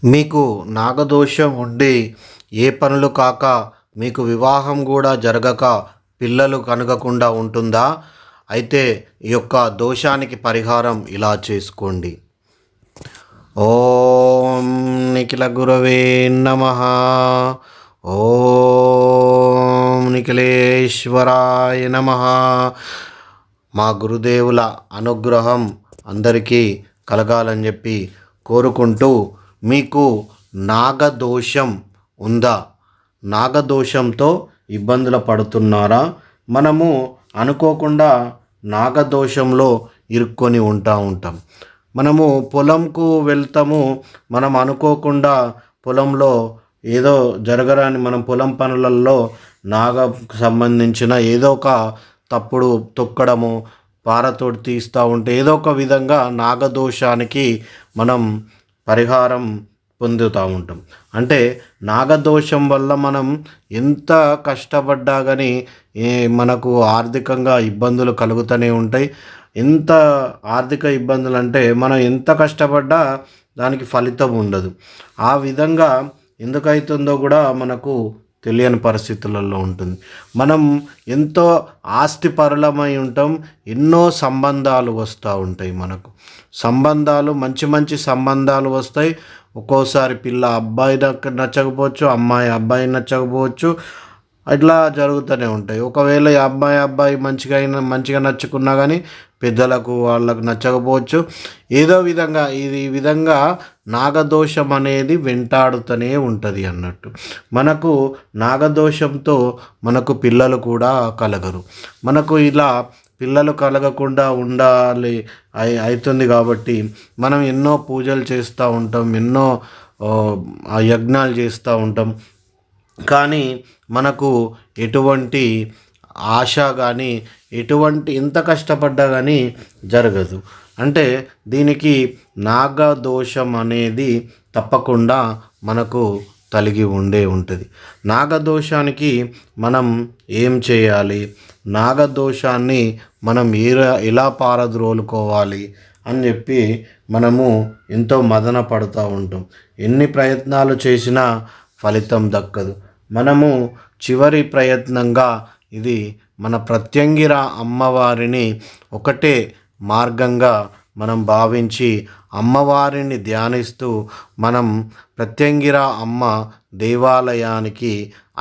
మీకు నాగదోషం ఉండి ఏ పనులు కాక మీకు వివాహం కూడా జరగక పిల్లలు కలగకుండా ఉంటుందా? అయితే ఈ యొక్క దోషానికి పరిహారం ఇలా చేసుకోండి. ఓం నిఖిల గురవే నమః. ఓం నిఖిలేశ్వరాయ నమః. మా గురుదేవుల అనుగ్రహం అందరికీ కలగాలని చెప్పి కోరుకుంటూ, మీకు నాగదోషం ఉందా? నాగదోషంతో ఇబ్బందులు పడుతున్నారా? మనము అనుకోకుండా నాగదోషంలో ఇరుక్కొని ఉంటాం. మనము పొలంకు వెళ్తాము. మనం అనుకోకుండా పొలంలో ఏదో జరగరాని మనం పొలం పనులలో నాగకు సంబంధించిన ఏదో ఒక తప్పుడు తొక్కడము, పారతోటి తీస్తూ ఉంటే ఏదో ఒక విధంగా నాగదోషానికి మనం పరిహారం పొందుతూ ఉంటాం. అంటే నాగదోషం వల్ల మనం ఎంత కష్టపడ్డా కానీ మనకు ఆర్థికంగా ఇబ్బందులు కలుగుతూనే ఉంటాయి. ఎంత ఆర్థిక ఇబ్బందులు అంటే మనం ఎంత కష్టపడ్డా దానికి ఫలితం ఉండదు. ఆ విధంగా ఎందుకైతుందో కూడా మనకు తెలియని పరిస్థితులలో ఉంటుంది. మనం ఎంతో ఆస్తిపరులమై ఉంటాం. ఎన్నో సంబంధాలు వస్తూ ఉంటాయి. మనకు సంబంధాలు మంచి మంచి సంబంధాలు వస్తాయి. ఒక్కోసారి పిల్ల అబ్బాయి నచ్చకపోవచ్చు, అమ్మాయి అబ్బాయి నచ్చకపోవచ్చు. అట్లా జరుగుతూనే ఉంటాయి. ఒకవేళ ఈ అబ్బాయి మంచిగా నచ్చుకున్నా కానీ పెద్దలకు వాళ్ళకు నచ్చకపోవచ్చు. ఏదో విధంగా ఈ విధంగా నాగదోషం అనేది వెంటాడుతూనే ఉంటుంది అన్నట్టు. మనకు నాగదోషంతో మనకు పిల్లలు కూడా కలగరు. మనకు ఇలా పిల్లలు కలగకుండా ఉండాలి అవుతుంది కాబట్టి మనం ఎన్నో పూజలు చేస్తూ ఉంటాం, ఎన్నో యజ్ఞాలు చేస్తూ ఉంటాం. కానీ మనకు ఎటువంటి ఆశ కానీ ఎంత కష్టపడ్డా కానీ జరగదు. అంటే దీనికి నాగదోషం అనేది తప్పకుండా మనకు కలిగి ఉంటుంది. నాగదోషానికి మనం ఏం చేయాలి? నాగదోషాన్ని మనం ఎలా పారద్రోలుకోవాలి అని చెప్పి మనము ఎంతో మదన పడుతూ ఉంటాం. ఎన్ని ప్రయత్నాలు చేసినా ఫలితం దక్కదు. మనము చివరి ప్రయత్నంగా ఇది మన ప్రత్యంగిర అమ్మవారిని ఒకటే మార్గంగా మనం భావించి అమ్మవారిని ధ్యానిస్తూ మనం ప్రత్యంగిర అమ్మ దేవాలయానికి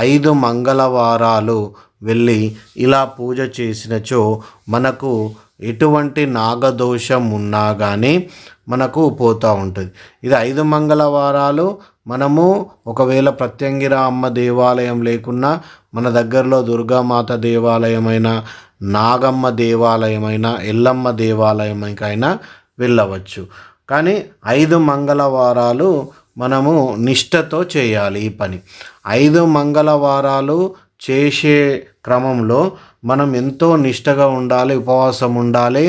5 మంగళవారాలు వెళ్ళి ఇలా పూజ చేసినచో మనకు ఎటువంటి నాగదోషం ఉన్నా కానీ మనకు పోతూ ఉంటుంది. ఇది 5 మంగళవారాలు మనము ఒకవేళ ప్రత్యంగిర అమ్మ దేవాలయం లేకున్నా మన దగ్గరలో దుర్గామాత దేవాలయమైన, నాగమ్మ దేవాలయమైన, ఎల్లమ్మ దేవాలయంకైనా వెళ్ళవచ్చు. కానీ 5 మంగళవారాలు మనము నిష్ఠతో చేయాలి ఈ పని. 5 మంగళవారాలు చేసే క్రమంలో మనం ఎంతో నిష్ఠగా ఉండాలి, ఉపవాసం ఉండాలి.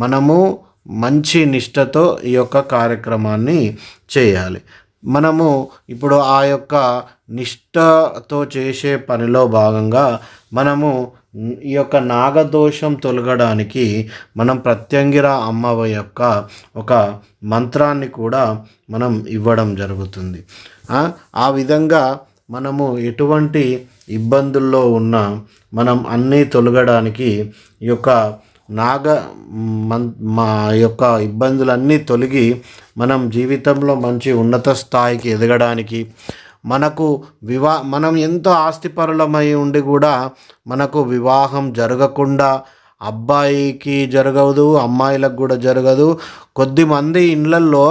మనము మంచి నిష్ఠతో ఈ యొక్క కార్యక్రమాన్ని చేయాలి. మనము ఇప్పుడు ఆ యొక్క నిష్ఠతో చేసే పనిలో భాగంగా మనము ఈ యొక్క నాగదోషం తొలగడానికి మనం ప్రత్యంగిర అమ్మవ యొక్క ఒక మంత్రాన్ని కూడా మనం ఇవ్వడం జరుగుతుంది. ఆ విధంగా మనము ఎటువంటి ఇబ్బందుల్లో ఉన్నా మనం అన్నీ తొలగడానికి ఈ యొక్క మా యొక్క ఇబ్బందులన్నీ తొలగి మనం జీవితంలో మంచి ఉన్నత స్థాయికి ఎదగడానికి, మనకు మనం ఎంతో ఆస్తిపరులమై ఉండి కూడా మనకు వివాహం జరగకుండా, అబ్బాయికి జరగదు, అమ్మాయిలకు కూడా జరగదు. కొద్దిమంది ఇళ్ళల్లో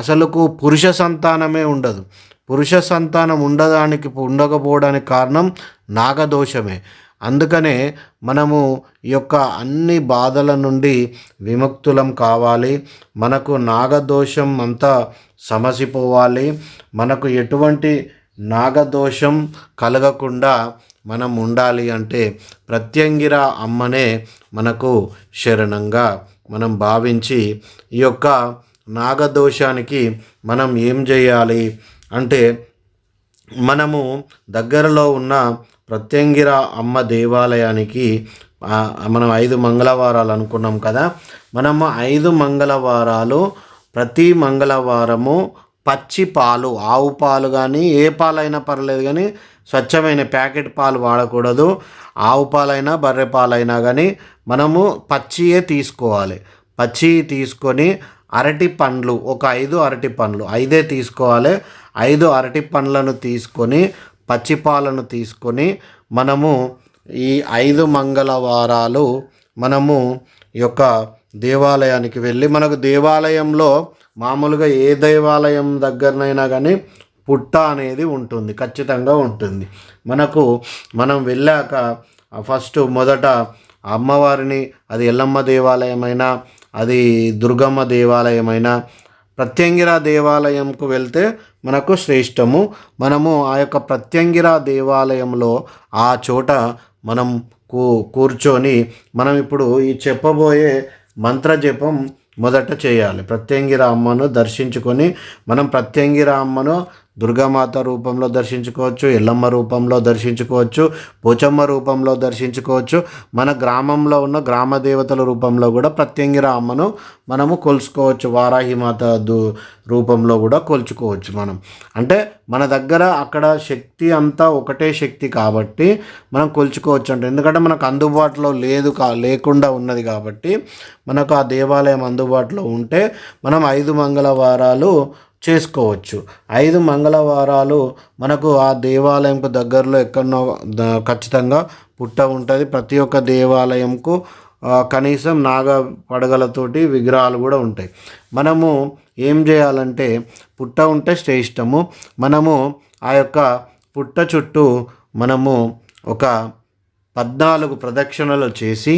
అసలుకు పురుష సంతానమే ఉండదు. పురుష సంతానం ఉండకపోవడానికి కారణం నాగదోషమే. అందుకనే మనము ఈ యొక్క అన్ని బాధల నుండి విముక్తులం కావాలి. మనకు నాగదోషం అంతా సమసిపోవాలి. మనకు ఎటువంటి నాగదోషం కలగకుండా మనం ఉండాలి అంటే ప్రత్యంగిర అమ్మనే మనకు శరణంగా మనం భావించి ఈ యొక్క నాగదోషానికి మనం ఏం చేయాలి అంటే, మనము దగ్గరలో ఉన్న ప్రత్యంగిర అమ్మ దేవాలయానికి మనం 5 మంగళవారాలు అనుకున్నాం కదా. మనము 5 మంగళవారాలు ప్రతి మంగళవారము పచ్చి పాలు, ఆవు పాలు కానీ ఏ పాలైనా పర్లేదు కానీ స్వచ్ఛమైన ప్యాకెట్ పాలు వాడకూడదు. ఆవు పాలైనా బర్రె పాలైనా కానీ మనము పచ్చియే తీసుకోవాలి. పచ్చి తీసుకొని అరటి పండ్లు ఒక 5 అరటి పండ్లు 5 తీసుకోవాలి. 5 అరటి పండ్లను తీసుకొని పచ్చి పాలను తీసుకొని మనము ఈ 5 మంగళవారాలు మనము ఈ యొక్క దేవాలయానికి వెళ్ళి, మనకు దేవాలయంలో మామూలుగా ఏ దేవాలయం దగ్గరనైనా కానీ పుట్ట అనేది ఉంటుంది, ఖచ్చితంగా ఉంటుంది. మనం వెళ్ళాక ఫస్ట్ మొదట అమ్మవారిని, అది ఎల్లమ్మ దేవాలయమైనా అది దుర్గమ్మ దేవాలయమైనా ప్రత్యంగిర దేవాలయంకు వెళ్తే మనకు శ్రేష్టము. మనము ఆ యొక్క ప్రత్యంగిర దేవాలయంలో ఆ చోట మనం కూర్చొని మనం ఇప్పుడు ఈ చెప్పబోయే మంత్రజపం మొదట చేయాలి. ప్రత్యంగిర అమ్మను దర్శించుకొని మనం ప్రత్యంగిర అమ్మను దుర్గామాత రూపంలో దర్శించుకోవచ్చు, ఎల్లమ్మ రూపంలో దర్శించుకోవచ్చు, పోచమ్మ రూపంలో దర్శించుకోవచ్చు. మన గ్రామంలో ఉన్న గ్రామ దేవతల రూపంలో కూడా ప్రత్యంగిర అమ్మను మనము కొలుచుకోవచ్చు. వారాహిమాత రూపంలో కూడా కొలుచుకోవచ్చు. అంటే మన దగ్గర అక్కడ శక్తి అంతా ఒకటే శక్తి కాబట్టి మనం కొలుచుకోవచ్చు. ఎందుకంటే మనకు అందుబాటులో లేకుండా ఉన్నది కాబట్టి మనకు ఆ దేవాలయం అందుబాటులో ఉంటే మనం 5 మంగళవారాలు చేసుకోవచ్చు. 5 మంగళవారాలు మనకు ఆ దేవాలయంకు దగ్గరలో ఎక్కడనో ఖచ్చితంగా పుట్ట ఉంటుంది. ప్రతి ఒక్క దేవాలయంకు కనీసం నాగ పడగలతోటి విగ్రహాలు కూడా ఉంటాయి. మనము ఏం చేయాలంటే పుట్ట ఉంటే శ్రేష్టము. మనము ఆ యొక్క పుట్ట చుట్టూ మనము ఒక 14 ప్రదక్షిణలు చేసి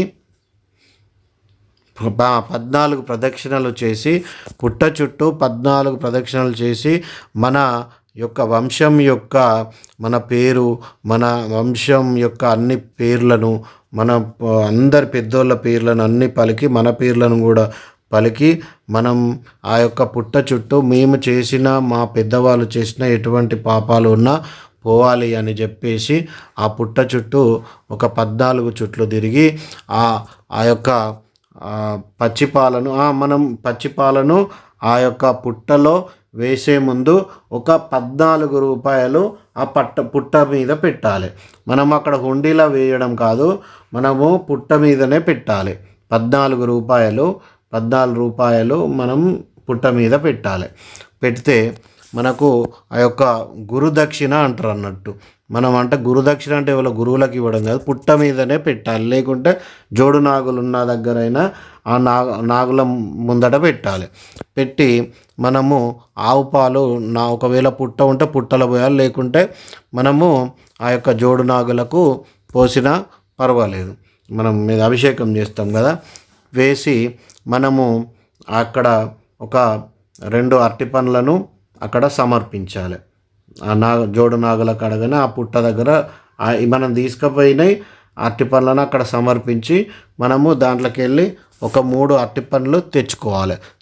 14 ప్రదక్షిణలు చేసి పుట్ట చుట్టూ 14 ప్రదక్షిణలు చేసి మన యొక్క వంశం యొక్క మన పేరు, మన వంశం యొక్క అన్ని పేర్లను, మన అందరి పెద్దోళ్ళ పేర్లను అన్ని పలికి మన పేర్లను కూడా పలికి మనం ఆ యొక్క పుట్ట చుట్టూ మేము చేసిన, మా పెద్దవాళ్ళు చేసిన ఎటువంటి పాపాలు ఉన్నా పోవాలి అని చెప్పేసి ఆ పుట్ట చుట్టూ ఒక 14 చుట్లు తిరిగి ఆ యొక్క పచ్చిపాలను ఆ యొక్క పుట్టలో వేసే ముందు ఒక 14 రూపాయలు ఆ పుట్ట మీద పెట్టాలి. మనం అక్కడ హుండీలో వేయడం కాదు, మనము పుట్ట మీదనే పెట్టాలి. 14 రూపాయలు మనం పుట్ట మీద పెట్టాలి. పెడితే మనకు ఆ యొక్క గురుదక్షిణ అంటారు అన్నట్టు. గురుదక్షిణ అంటే ఎవరో గురువులకు ఇవ్వడం కాదు, పుట్ట మీదనే పెట్టాలి. లేకుంటే జోడు నాగులు ఉన్న దగ్గరైనా ఆ నాగుల ముందట పెట్టాలి. పెట్టి మనము ఆవు పాలు ఒకవేళ పుట్ట ఉంటే పుట్టలో పోయాలి, లేకుంటే మనము ఆ యొక్క జోడు నాగులకు పోసినా పర్వాలేదు. మనం మీద అభిషేకం చేస్తాం కదా, వేసి మనము అక్కడ ఒక 2 అరటి పండ్లను అక్కడ సమర్పించాలి. ఆ జోడు నాగుల కడగానే ఆ పుట్ట దగ్గర మనం తీసుకుపోయినాయి అరటి పండ్లను అక్కడ సమర్పించి మనము దాంట్లోకి వెళ్ళి ఒక 3 అరటి పండ్లు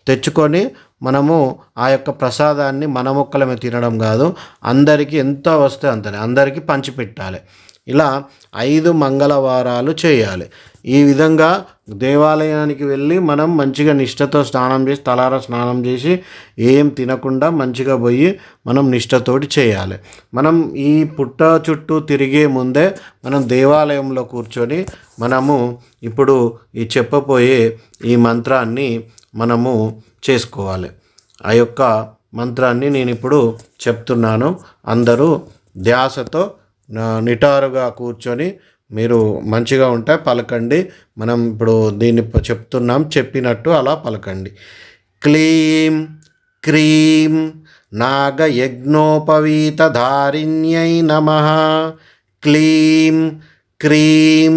తెచ్చుకొని మనము ఆ యొక్క ప్రసాదాన్ని మన మొక్కలమే తినడం కాదు, అందరికీ ఎంత వస్తే అంతనే అందరికీ పంచిపెట్టాలి. ఇలా 5 మంగళవారాలు చేయాలి. ఈ విధంగా దేవాలయానికి వెళ్ళి మనం మంచిగా నిష్టతో స్నానం చేసి, తలారా స్నానం చేసి, ఏం తినకుండా మంచిగా పోయి మనం నిష్టతోటి చేయాలి. మనం ఈ పుట్ట చుట్టూ తిరిగే ముందే మనం దేవాలయంలో కూర్చొని మనము ఇప్పుడు ఈ చెప్పబోయే ఈ మంత్రాన్ని మనము చేసుకోవాలి. ఆ యొక్క మంత్రాన్ని నేను ఇప్పుడు చెప్తున్నాను. అందరూ ధ్యాసతో నిటారుగా కూర్చొని మీరు మంచిగా ఉంటే పలకండి. మనం ఇప్పుడు దీన్ని చెప్తున్నాం, చెప్పినట్టు అలా పలకండి. క్లీం క్రీం నాగయజ్ఞోపవీతధారిణ్యై నమః. క్లీం క్రీం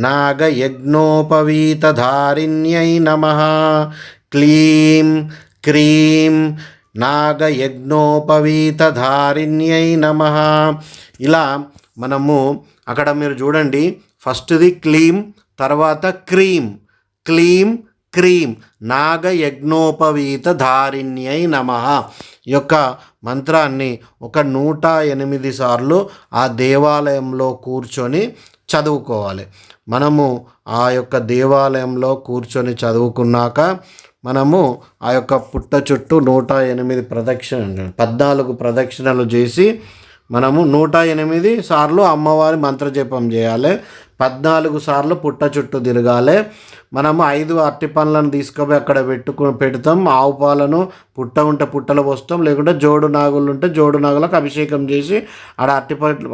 నాగయజ్ఞోపవీతధారిణ్యై నమః. క్లీం క్రీం నాగయజ్ఞోపవీతధారిణ్యై నమః. ఇలా మనము అక్కడ మీరు చూడండి, ఫస్ట్ది క్లీం, తర్వాత క్లీం క్రీం నాగయజ్ఞోపవీతధారిణ్యై నమః. ఈ యొక్క మంత్రాన్ని ఒక 108 సార్లు ఆ దేవాలయంలో కూర్చొని చదువుకోవాలి. మనము ఆ యొక్క దేవాలయంలో కూర్చొని చదువుకున్నాక మనము ఆ యొక్క పుట్ట చుట్టూ 108 14 ప్రదక్షిణలు చేసి మనము 108 సార్లు అమ్మవారి మంత్రజపం చేయాలి. 14 సార్లు పుట్ట చుట్టూ తిరగాలి. మనము 5 అరటి పండ్లను తీసుకుపోయి అక్కడ పెడతాం. ఆవు పాలను పుట్ట ఉంటే పుట్టలో పోస్తాం, లేకుంటే జోడు నాగులు ఉంటే జోడు నాగులకు అభిషేకం చేసి ఆడ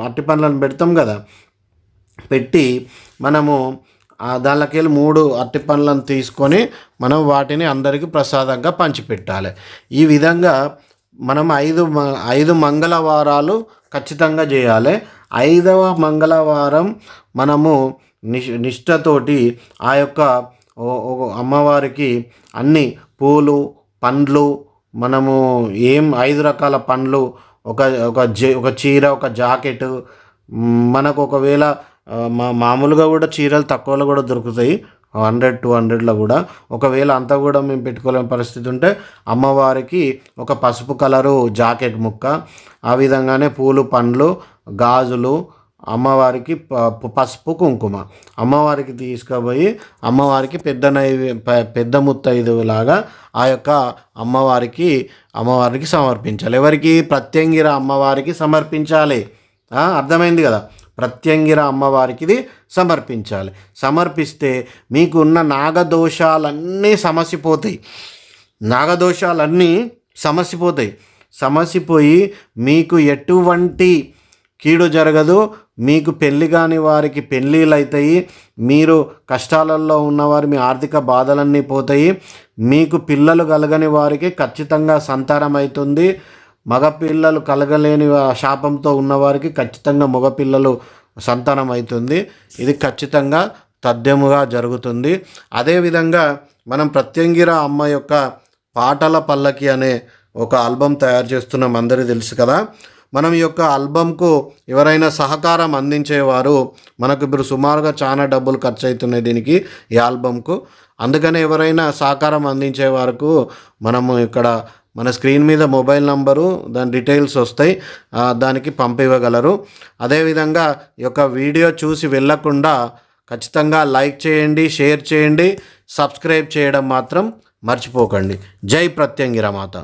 అరటి పండ్లను పెడతాం కదా. పెట్టి మనము దానిలోకి వెళ్ళి 3 అరటి పండ్లను తీసుకొని మనం వాటిని అందరికీ ప్రసాదంగా పంచిపెట్టాలి. ఈ విధంగా మనం 5 మంగళవారాలు ఖచ్చితంగా చేయాలి. 5వ మంగళవారం మనము నిష్ఠతోటి ఆ యొక్క అమ్మవారికి అన్ని పూలు పండ్లు మనము 5 రకాల పండ్లు, ఒక చీర, ఒక జాకెట్, మనకు ఒకవేళ మామూలుగా కూడా చీరలు తక్కువలో కూడా దొరుకుతాయి, 100-200లో కూడా. ఒకవేళ అంతా కూడా మేము పెట్టుకోలేని పరిస్థితి ఉంటే అమ్మవారికి ఒక పసుపు కలరు జాకెట్ ముక్క, ఆ విధంగానే పూలు పండ్లు గాజులు, అమ్మవారికి పసుపు కుంకుమ అమ్మవారికి తీసుకుపోయి అమ్మవారికి పెద్ద ముత్తైదులాగా ఆ యొక్క అమ్మవారికి సమర్పించాలి. ఎవరికి? ప్రత్యంగిర అమ్మవారికి సమర్పించాలి. అర్థమైంది కదా. ప్రత్యంగిర అమ్మవారికి ఇది సమర్పించాలి. సమర్పిస్తే మీకున్న నాగదోషాలన్నీ సమసిపోయి మీకు ఎటువంటి కీడు జరగదు. మీకు పెళ్ళి కాని వారికి పెళ్ళిళ్ళు అవుతాయి. మీరు కష్టాలలో ఉన్నవారు మీ ఆర్థిక బాధలన్నీ పోతాయి. మీకు పిల్లలు కలగని వారికి ఖచ్చితంగా సంతానం అవుతుంది. మగపిల్లలు కలగలేని శాపంతో ఉన్నవారికి ఖచ్చితంగా మగపిల్లలు సంతానం అవుతుంది. ఇది ఖచ్చితంగా తథ్యముగా జరుగుతుంది. అదేవిధంగా మనం ప్రత్యంగిర అమ్మ యొక్క పాటల పల్లకి అనే ఒక ఆల్బమ్ తయారు చేస్తున్నాం, అందరికీ తెలుసు కదా. మనం ఈ యొక్క ఆల్బమ్కు ఎవరైనా సహకారం అందించేవారు, మనకు ఇప్పుడు సుమారుగా చాలా డబ్బులు ఖర్చు అవుతున్నాయి దీనికి, ఈ ఆల్బమ్కు. అందుకని ఎవరైనా సహకారం అందించే వరకు మనము ఇక్కడ మన స్క్రీన్ మీద మొబైల్ నంబరు, దాని డీటెయిల్స్ వస్తాయి, దానికి పంపివ్వగలరు. అదేవిధంగా ఈ యొక్క వీడియో చూసి వెళ్ళకుండా ఖచ్చితంగా లైక్ చేయండి, షేర్ చేయండి, సబ్స్క్రైబ్ చేయడం మాత్రం మర్చిపోకండి. జై ప్రత్యంగిర మాత.